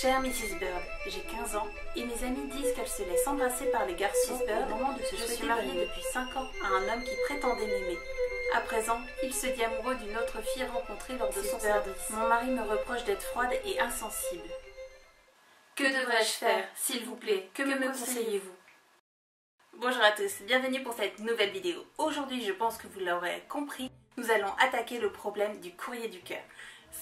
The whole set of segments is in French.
Chère Mrs. Bird, j'ai 15 ans et mes amis disent qu'elle se laisse embrasser par les garçons au moment de se souhaiter. Je suis mariée depuis 5 ans à un homme qui prétendait m'aimer. À présent, il se dit amoureux d'une autre fille rencontrée lors de son service. Mon mari me reproche d'être froide et insensible. Que devrais-je faire, s'il vous plaît? Que me conseillez-vous? Bonjour à tous, bienvenue pour cette nouvelle vidéo. Aujourd'hui, je pense que vous l'aurez compris, nous allons attaquer le problème du courrier du cœur.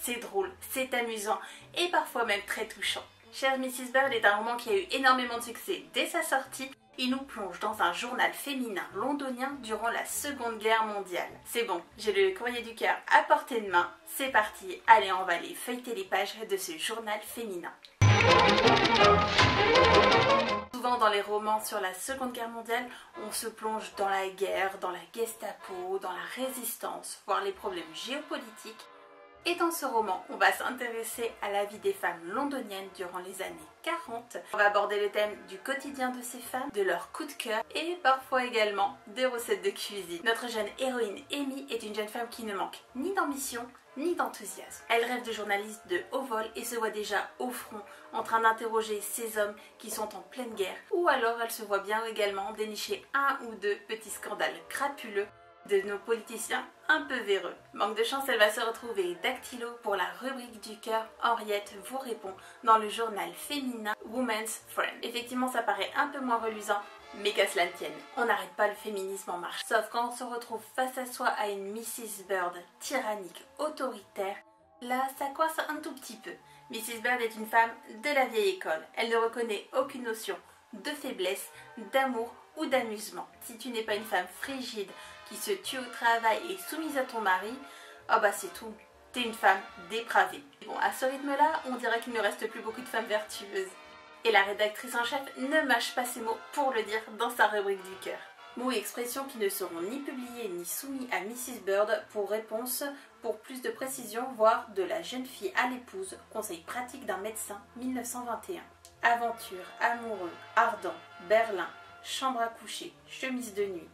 C'est drôle, c'est amusant et parfois même très touchant. Chère Mrs. Bird est un roman qui a eu énormément de succès dès sa sortie. Il nous plonge dans un journal féminin londonien durant la Seconde Guerre mondiale. C'est bon, j'ai le courrier du cœur à portée de main. C'est parti, allez, on va aller feuilleter les pages de ce journal féminin. Souvent dans les romans sur la Seconde Guerre mondiale, on se plonge dans la guerre, dans la Gestapo, dans la résistance, voire les problèmes géopolitiques. Et dans ce roman, on va s'intéresser à la vie des femmes londoniennes durant les années 40. On va aborder le thème du quotidien de ces femmes, de leurs coups de cœur et parfois également des recettes de cuisine. Notre jeune héroïne Amy est une jeune femme qui ne manque ni d'ambition ni d'enthousiasme. Elle rêve de journaliste de haut vol et se voit déjà au front en train d'interroger ces hommes qui sont en pleine guerre. Ou alors elle se voit bien également dénicher un ou deux petits scandales crapuleux de nos politiciens un peu véreux. Manque de chance, elle va se retrouver dactylo pour la rubrique du cœur. Henriette vous répond dans le journal féminin Woman's Friend. Effectivement, ça paraît un peu moins reluisant, mais qu'à cela ne tienne, on n'arrête pas le féminisme en marche. Sauf quand on se retrouve face à soi à une Mrs. Bird tyrannique, autoritaire, là ça coince un tout petit peu. Mrs. Bird est une femme de la vieille école. Elle ne reconnaît aucune notion de faiblesse, d'amour ou d'amusement. Si tu n'es pas une femme frigide, qui se tue au travail et soumise à ton mari, ah bah c'est tout, t'es une femme dépravée. Bon, à ce rythme-là, on dirait qu'il ne reste plus beaucoup de femmes vertueuses. Et la rédactrice en chef ne mâche pas ses mots pour le dire dans sa rubrique du cœur. Mots et expressions qui ne seront ni publiés ni soumis à Mrs. Bird pour réponse, pour plus de précision, voire de la jeune fille à l'épouse, conseil pratique d'un médecin, 1921. Aventure, amoureux, ardent, Berlin, chambre à coucher, chemise de nuit.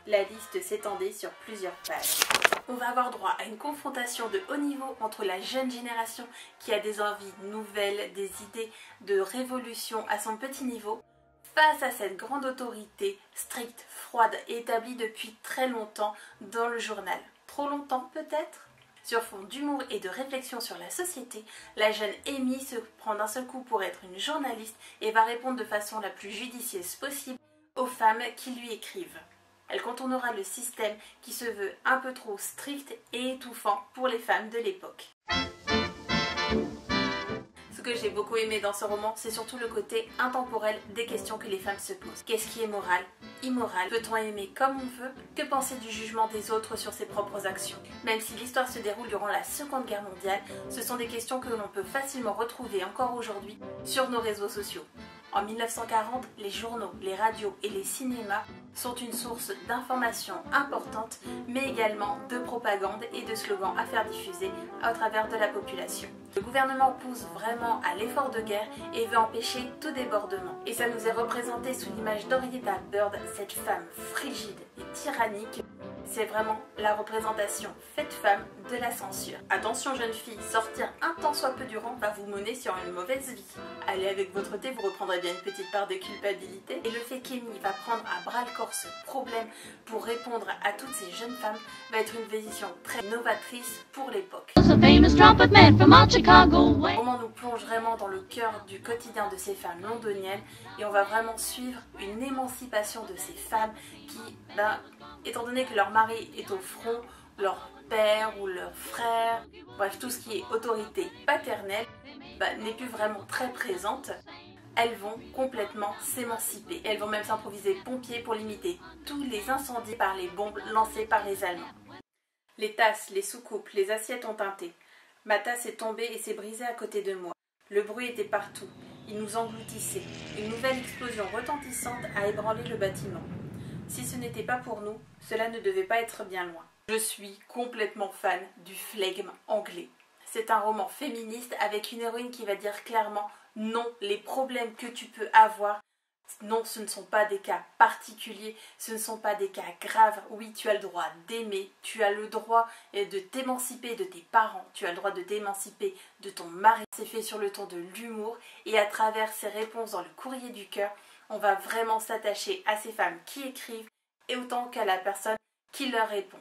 La liste s'étendait sur plusieurs pages. On va avoir droit à une confrontation de haut niveau entre la jeune génération qui a des envies nouvelles, des idées de révolution à son petit niveau, face à cette grande autorité stricte, froide et établie depuis très longtemps dans le journal. Trop longtemps peut-être ? Sur fond d'humour et de réflexion sur la société, la jeune Amy se prend d'un seul coup pour être une journaliste et va répondre de façon la plus judicieuse possible aux femmes qui lui écrivent. Elle contournera le système qui se veut un peu trop strict et étouffant pour les femmes de l'époque. Ce que j'ai beaucoup aimé dans ce roman, c'est surtout le côté intemporel des questions que les femmes se posent. Qu'est-ce qui est moral, immoral? Peut-on aimer comme on veut? Que penser du jugement des autres sur ses propres actions? Même si l'histoire se déroule durant la Seconde Guerre mondiale, ce sont des questions que l'on peut facilement retrouver encore aujourd'hui sur nos réseaux sociaux. En 1940, les journaux, les radios et les cinémas sont une source d'informations importantes, mais également de propagande et de slogans à faire diffuser à travers de la population. Le gouvernement pousse vraiment à l'effort de guerre et veut empêcher tout débordement. Et ça nous est représenté sous l'image d'Henrietta Bird, cette femme frigide et tyrannique. C'est vraiment la représentation faite femme de la censure. Attention jeune fille, sortir un tant soit peu durant va vous mener sur une mauvaise vie. Allez avec votre thé, vous reprendrez bien une petite part de culpabilité. Et le fait qu'Amy va prendre à bras le corps ce problème pour répondre à toutes ces jeunes femmes va être une vision très novatrice pour l'époque. Le roman nous plonge vraiment dans le cœur du quotidien de ces femmes londoniennes et on va vraiment suivre une émancipation de ces femmes qui, étant donné que leur mari est au front, leur père ou leur frère, bref tout ce qui est autorité paternelle, n'est plus vraiment très présente, elles vont complètement s'émanciper. Elles vont même s'improviser pompiers pour limiter tous les incendies par les bombes lancées par les Allemands. Les tasses, les soucoupes, les assiettes ont teinté. Ma tasse est tombée et s'est brisée à côté de moi. Le bruit était partout. Il nous engloutissait. Une nouvelle explosion retentissante a ébranlé le bâtiment. Si ce n'était pas pour nous, cela ne devait pas être bien loin. Je suis complètement fan du flegme anglais. C'est un roman féministe avec une héroïne qui va dire clairement non, les problèmes que tu peux avoir Non, ce ne sont pas des cas particuliers, ce ne sont pas des cas graves. Oui, tu as le droit d'aimer, tu as le droit de t'émanciper de tes parents, tu as le droit de t'émanciper de ton mari. C'est fait sur le ton de l'humour et à travers ces réponses dans le courrier du cœur, on va vraiment s'attacher à ces femmes qui écrivent et autant qu'à la personne qui leur répond.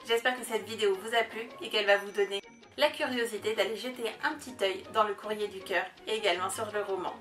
J'espère que cette vidéo vous a plu et qu'elle va vous donner la curiosité d'aller jeter un petit œil dans le courrier du cœur et également sur le roman.